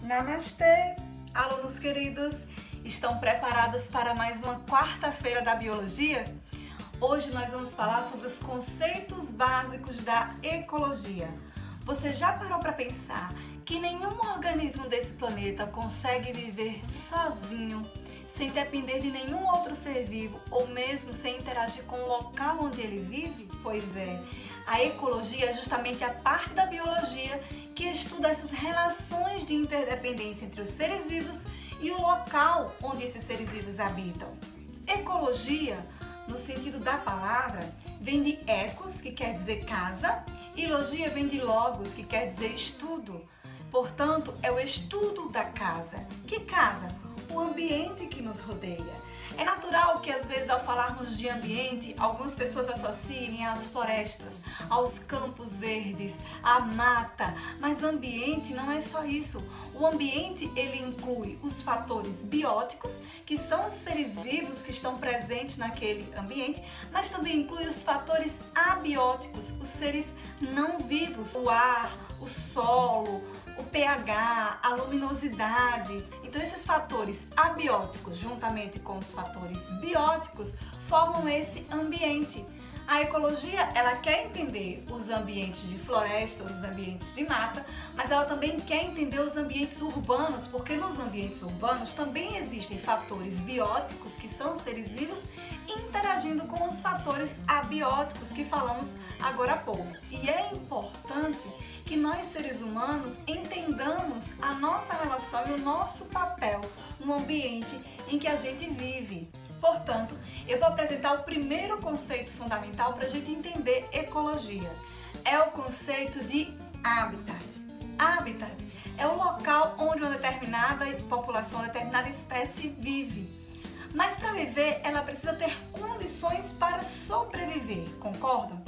Namastê! Alunos queridos, estão preparados para mais uma quarta-feira da Biologia? Hoje nós vamos falar sobre os conceitos básicos da ecologia. Você já parou para pensar que nenhum organismo desse planeta consegue viver sozinho, sem depender de nenhum outro ser vivo ou mesmo sem interagir com o local onde ele vive? Pois é, a ecologia é justamente a parte da biologia que estuda essas relações de interdependência entre os seres vivos e o local onde esses seres vivos habitam. Ecologia, no sentido da palavra, vem de ecos, que quer dizer casa, e logia vem de logos, que quer dizer estudo. Portanto, é o estudo da casa. Que casa? O ambiente que nos rodeia. É natural que às vezes ao falarmos de ambiente, algumas pessoas associem às florestas, aos campos verdes, à mata, mas ambiente não é só isso. O ambiente ele inclui os fatores bióticos, que são os seres vivos que estão presentes naquele ambiente, mas também inclui os fatores abióticos, os seres não vivos, o ar, o solo, o pH, a luminosidade. Então esses fatores abióticos, juntamente com os fatores bióticos, formam esse ambiente. A ecologia, ela quer entender os ambientes de florestas, os ambientes de mata, mas ela também quer entender os ambientes urbanos, porque nos ambientes urbanos também existem fatores bióticos, que são os seres vivos, interagindo com os fatores abióticos que falamos agora há pouco. E é importante que nós, seres humanos, entendamos a nossa relação e o nosso papel no ambiente em que a gente vive. Portanto, eu vou apresentar o primeiro conceito fundamental para a gente entender ecologia. É o conceito de habitat. Habitat é o local onde uma determinada população, uma determinada espécie vive. Mas para viver, ela precisa ter condições para sobreviver, concordam?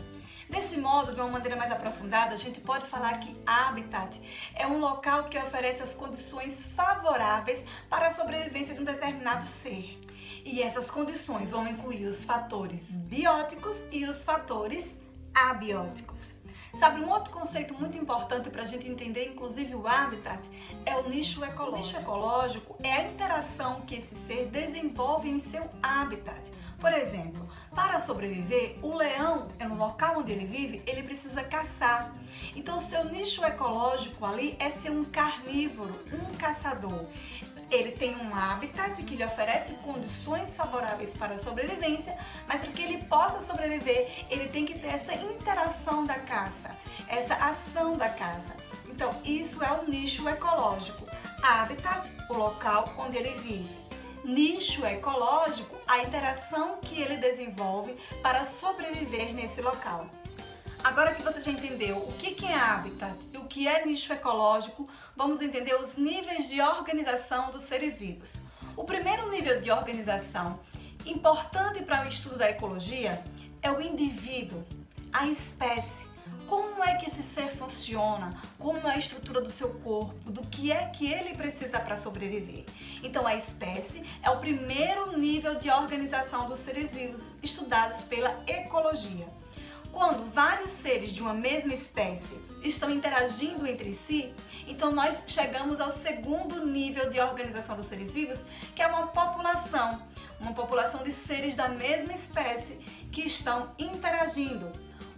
Desse modo, de uma maneira mais aprofundada, a gente pode falar que habitat é um local que oferece as condições favoráveis para a sobrevivência de um determinado ser. E essas condições vão incluir os fatores bióticos e os fatores abióticos. Sabe, um outro conceito muito importante para a gente entender, inclusive o habitat, é o nicho ecológico. O nicho ecológico é a interação que esse ser desenvolve em seu habitat. Por exemplo, para sobreviver, o leão, no local onde ele vive, ele precisa caçar. Então, o seu nicho ecológico ali é ser um carnívoro, um caçador. Ele tem um habitat que lhe oferece condições favoráveis para a sobrevivência, mas para que ele possa sobreviver, ele tem que ter essa interação da caça, essa ação da caça. Então, isso é o nicho ecológico. Habitat, o local onde ele vive. Nicho ecológico, a interação que ele desenvolve para sobreviver nesse local. Agora que você já entendeu o que é habitat e o que é nicho ecológico, vamos entender os níveis de organização dos seres vivos. O primeiro nível de organização, importante para o estudo da ecologia, é o indivíduo, a espécie. Como é que esse ser funciona? Como é a estrutura do seu corpo? Do que é que ele precisa para sobreviver? Então, a espécie é o primeiro nível de organização dos seres vivos estudados pela ecologia. Quando vários seres de uma mesma espécie estão interagindo entre si, então nós chegamos ao segundo nível de organização dos seres vivos, que é uma população de seres da mesma espécie que estão interagindo.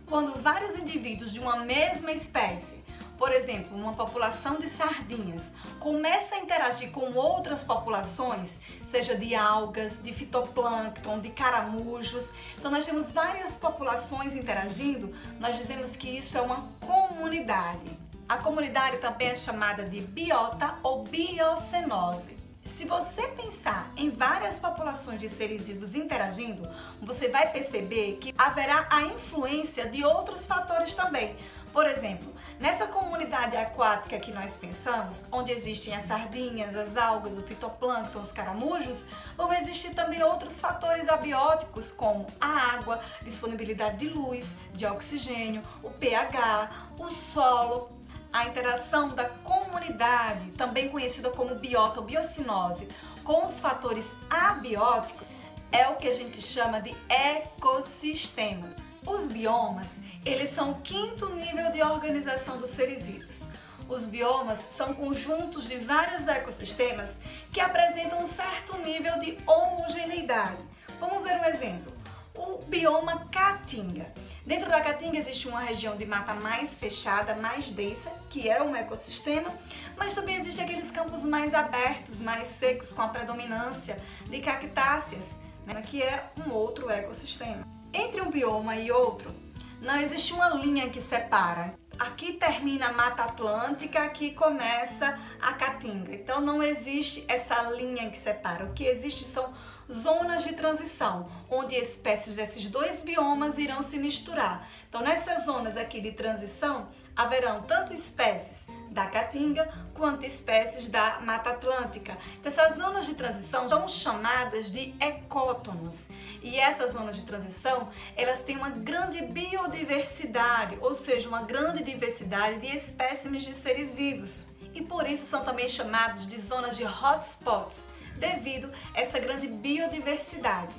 Quando vários indivíduos de uma mesma espécie, por exemplo, uma população de sardinhas, começa a interagir com outras populações, seja de algas, de fitoplâncton, de caramujos, então nós temos várias populações interagindo, nós dizemos que isso é uma comunidade. A comunidade também é chamada de biota ou biocenose. Se você pensar em várias populações de seres vivos interagindo, você vai perceber que haverá a influência de outros fatores também. Por exemplo, nessa comunidade aquática que nós pensamos, onde existem as sardinhas, as algas, o fitoplâncton, os caramujos, vão existir também outros fatores abióticos, como a água, disponibilidade de luz, de oxigênio, o pH, o solo. A interação da comunidade, também conhecida como biota ou biocinose, com os fatores abióticos, é o que a gente chama de ecossistema. Os biomas, eles são o quinto nível de organização dos seres vivos. Os biomas são conjuntos de vários ecossistemas que apresentam um certo nível de homogeneidade. Vamos ver um exemplo. O bioma Caatinga. Dentro da Caatinga existe uma região de mata mais fechada, mais densa, que é um ecossistema, mas também existem aqueles campos mais abertos, mais secos, com a predominância de cactáceas, né, que é um outro ecossistema. Entre um bioma e outro, não existe uma linha que separa. Aqui termina a Mata Atlântica, aqui começa a Caatinga. Então não existe essa linha que separa. O que existe são zonas de transição, onde espécies desses dois biomas irão se misturar. Então nessas zonas aqui de transição, haverão tanto espécies da Caatinga quanto espécies da Mata Atlântica. Então essas zonas de transição são chamadas de ecótonos. E essas zonas de transição, elas têm uma grande biodiversidade, ou seja, uma grande diversidade de espécimes de seres vivos. E por isso são também chamadas de zonas de hotspots, devido a essa grande biodiversidade.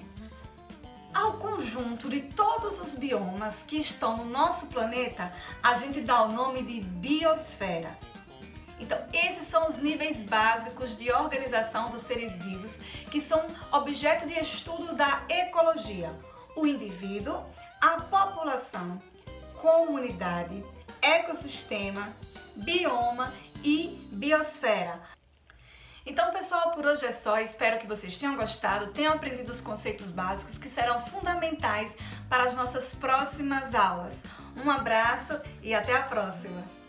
Ao conjunto de todos os biomas que estão no nosso planeta, a gente dá o nome de biosfera. Então, esses são os níveis básicos de organização dos seres vivos, que são objeto de estudo da ecologia: o indivíduo, a população, comunidade, ecossistema, bioma e biosfera. Então, pessoal, por hoje é só. Espero que vocês tenham gostado, tenham aprendido os conceitos básicos que serão fundamentais para as nossas próximas aulas. Um abraço e até a próxima!